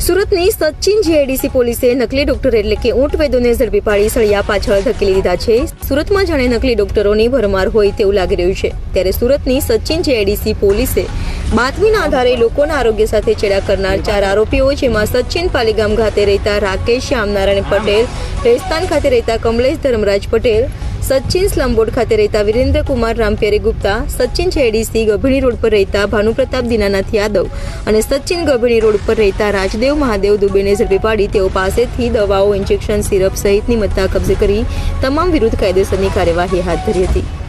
સુરતની સચિન જીઆઈડીસી પોલીસે નકલી ડોક્ટર એટલે કે ઊંટ વૈદોને ઝડપી પાડી સળિયા પાછળ ધકેલી દીધા છે। સુરતમાં જાણે નકલી ડોક્ટરોની ભરમાર હોય તેવું લાગી રહ્યું છે। ત્યારે સુરતની સચિન જીઆઈડીસી પોલીસે બાતમીના આધારે લોકોના આરોગ્ય સાથે ચેડા કરનાર 4 આરોપીઓ જેમાં સચિન પાલીગામ ખાતે રહેતા રાકેશ શ્યામનારાયણ પટેલ, રેસ્તાન ખાતે રહેતા કમલેશ ધર્મરાજ પટેલ, સચિન સ્લમબોર્ડ ખાતે રહેતા વિરેન્દ્ર કુમાર રામપ્યારી ગુપ્તા, સચિન જીઆઈડીસી ગભીણી રોડ પર રહેતા ભાનુપ્રતાપ દીનાનાથ યાદવ અને સચિન ગભીણી રોડ પર રહેતા રાજદેવ મહાદેવ દુબેને ઝડપી પાડી તેઓ પાસેથી દવાઓ, ઇન્જેક્શન, સિરપ સહિતની મત્તા કબજે કરી તમામ વિરુદ્ધ કાયદેસરની કાર્યવાહી હાથ ધરી હતી।